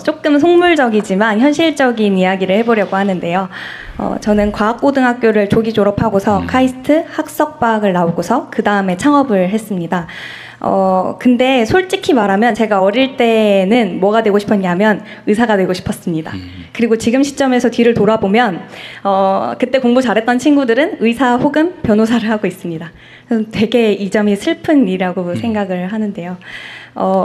조금 속물적이지만 현실적인 이야기를 해보려고 하는데요. 저는 과학고등학교를 조기 졸업하고서 카이스트 학석과학을 나오고서 그 다음에 창업을 했습니다. 근데 솔직히 말하면 제가 어릴 때는 뭐가 되고 싶었냐면 의사가 되고 싶었습니다. 그리고 지금 시점에서 뒤를 돌아보면 그때 공부 잘했던 친구들은 의사 혹은 변호사를 하고 있습니다. 되게 이 점이 슬픈 일이라고 생각을 하는데요.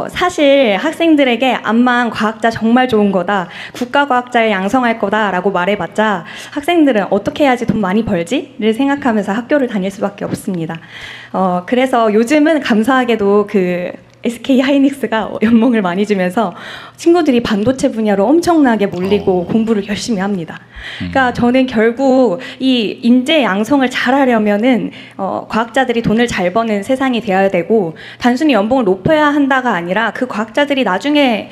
사실 학생들에게 암만 과학자 정말 좋은 거다, 국가과학자를 양성할 거다라고 말해봤자 학생들은 어떻게 해야지 돈 많이 벌지?를 생각하면서 학교를 다닐 수밖에 없습니다. 그래서 요즘은 감사하게도 SK 하이닉스가 연봉을 많이 주면서 친구들이 반도체 분야로 엄청나게 몰리고 공부를 열심히 합니다. 그러니까 저는 결국 이 인재 양성을 잘하려면은 과학자들이 돈을 잘 버는 세상이 되어야 되고, 단순히 연봉을 높여야 한다가 아니라 그 과학자들이 나중에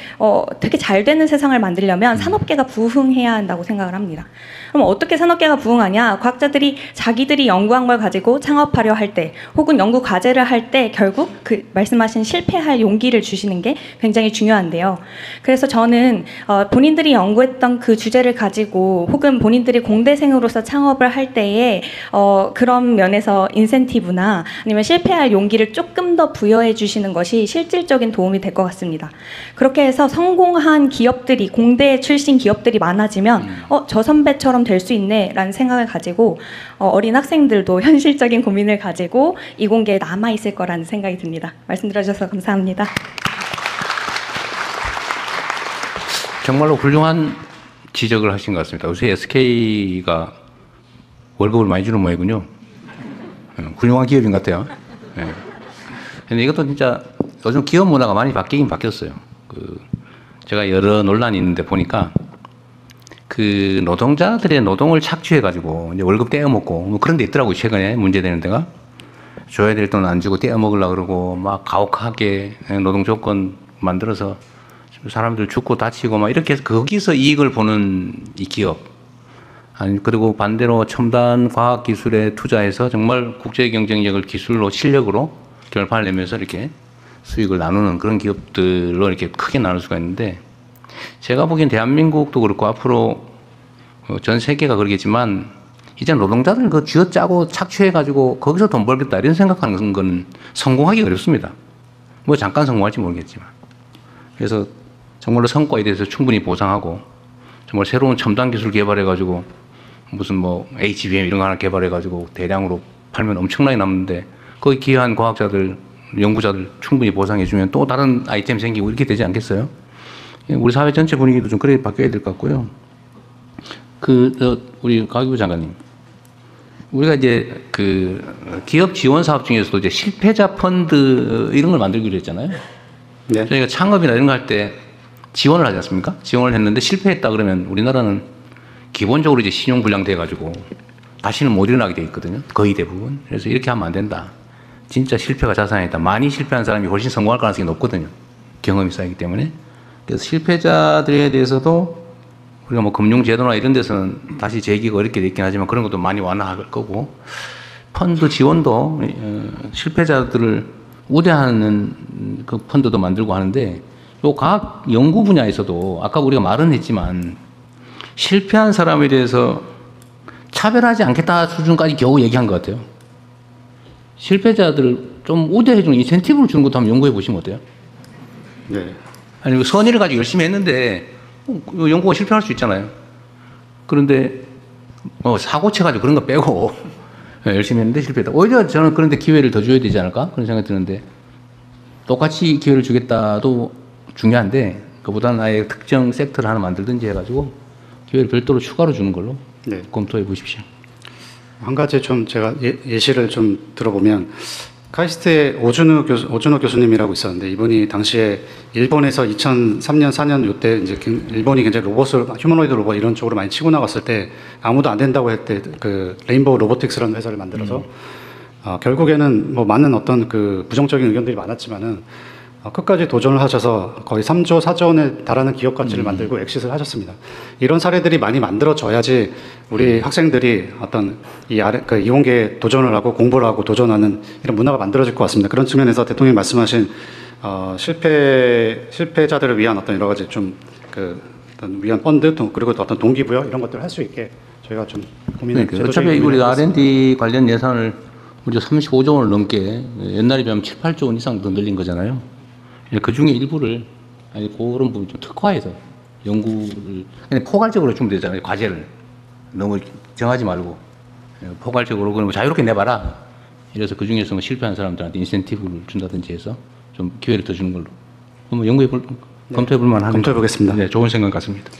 되게 잘 되는 세상을 만들려면 산업계가 부흥해야 한다고 생각을 합니다. 그럼 어떻게 산업계가 부흥하냐? 과학자들이 자기들이 연구한 걸 가지고 창업하려 할 때, 혹은 연구 과제를 할 때 결국 말씀하신 실패할 용기를 주시는 게 굉장히 중요한데요. 그래서 저는 본인들이 연구했던 그 주제를 가지고 혹은 본인들이 공대생으로서 창업을 할 때에 그런 면에서 인센티브나 아니면 실패할 용기를 조금 더 부여해 주시는 것이 실질적인 도움이 될 것 같습니다. 그렇게 해서 성공한 기업들이, 공대 출신 기업들이 많아지면 저 선배처럼 될 수 있네 라는 생각을 가지고 어린 학생들도 현실적인 고민을 가지고 이공계에 남아있을 거라는 생각이 듭니다. 말씀 들어주셔서 감사합니다. 정말로 훌륭한 지적을 하신 것 같습니다. 요새 SK가 월급을 많이 주는 모양이군요. 훌륭한 기업인 것 같아요. 근데 이것도 진짜 요즘 기업 문화가 많이 바뀌긴 바뀌었어요. 제가 여러 논란이 있는데 보니까 노동자들의 노동을 착취해가지고 이제 월급 떼어먹고 뭐 그런 데 있더라고요. 최근에 문제되는 데가. 줘야 될 돈 안 주고 떼어먹으려고 그러고 막 가혹하게 노동 조건 만들어서 사람들 죽고 다치고 막 이렇게 해서 거기서 이익을 보는 이 기업. 그리고 반대로 첨단 과학 기술에 투자해서 정말 국제 경쟁력을 기술로 실력으로 결판을 내면서 이렇게 수익을 나누는 그런 기업들로 이렇게 크게 나눌 수가 있는데, 제가 보기엔 대한민국도 그렇고 앞으로 전 세계가 그러겠지만 이제 노동자들 쥐어짜고 착취해가지고 거기서 돈 벌겠다 이런 생각하는 건 성공하기 어렵습니다. 뭐 잠깐 성공할지 모르겠지만. 그래서 정말로 성과에 대해서 충분히 보상하고 정말 새로운 첨단 기술 개발해가지고 무슨 뭐 HBM 이런 거 하나 개발해가지고 대량으로 팔면 엄청나게 남는데 거기 기여한 과학자들, 연구자들 충분히 보상해주면 또 다른 아이템 생기고 이렇게 되지 않겠어요? 우리 사회 전체 분위기도 좀 그렇게 바뀌어야 될 것 같고요. 우리 가기부 장관님. 우리가 이제 기업 지원 사업 중에서도 이제 실패자 펀드 이런 걸 만들기로 했잖아요. 네. 저희가 창업이나 이런 거 할 때 지원을 하지 않습니까? 지원을 했는데 실패했다 그러면 우리나라는 기본적으로 이제 신용불량 돼가지고 다시는 못 일어나게 돼 있거든요. 거의 대부분. 그래서 이렇게 하면 안 된다. 진짜 실패가 자산이다. 많이 실패한 사람이 훨씬 성공할 가능성이 높거든요. 경험이 쌓이기 때문에. 그래서 실패자들에 대해서도 우리가 뭐 금융제도나 이런 데서는 다시 재기가 어렵게 돼 있긴 하지만 그런 것도 많이 완화할 거고, 펀드 지원도 실패자들을 우대하는 그 펀드도 만들고 하는데, 요 과학 연구 분야에서도 아까 우리가 말은 했지만 실패한 사람에 대해서 차별하지 않겠다 수준까지 겨우 얘기한 것 같아요. 실패자들을 좀 우대해주는 인센티브를 주는 것도 한번 연구해 보시면 어때요? 네. 아니, 선의를 가지고 열심히 했는데 연구가 실패할 수 있잖아요. 그런데 사고 쳐가지고 그런 거 빼고 열심히 했는데 실패했다. 오히려 저는 그런데 기회를 더 줘야 되지 않을까? 그런 생각이 드는데, 똑같이 기회를 주겠다도 중요한데 그보다는 아예 특정 섹터를 하나 만들든지 해가지고 기회를 별도로 추가로 주는 걸로 네. 검토해 보십시오. 한 가지 좀 제가 예시를 좀 들어보면, 카이스트의 오준호 교수님이라고 있었는데, 이분이 당시에 일본에서 2003년, 4년 요때 이제 일본이 굉장히 휴머노이드 로봇 이런 쪽으로 많이 치고 나갔을 때 아무도 안 된다고 할 때 레인보우 로보틱스라는 회사를 만들어서 결국에는 뭐 많은 어떤 부정적인 의견들이 많았지만은 끝까지 도전을 하셔서 거의 3조, 4조 원에 달하는 기업 가치를 만들고 엑싯을 하셨습니다. 이런 사례들이 많이 만들어져야지 우리 학생들이 어떤 이공계에 도전을 하고 공부를 하고 도전하는 이런 문화가 만들어질 것 같습니다. 그런 측면에서 대통령이 말씀하신 실패자들을 위한 어떤 여러 가지 좀 그 어떤 위안 펀드 그리고 또 어떤 동기부여 이런 것들을 할 수 있게 저희가 좀 고민을 그러니까 어차피 우리가 R&D 관련 예산을 우리가 35조 원을 넘게 옛날에 비하면 7, 8조 원 이상 더 늘린 거잖아요. 그 중에 일부를 아니 그런 부분 좀 특화해서 연구를 그냥 포괄적으로 주면 되잖아요. 과제를 너무 정하지 말고 포괄적으로 그럼 자유롭게 내봐라. 이래서 그 중에서 뭐 실패한 사람들한테 인센티브를 준다든지 해서 좀 기회를 더 주는 걸로. 그럼 연구해 볼 검토해 볼 만한 검토해 보겠습니다. 네, 좋은 생각 같습니다.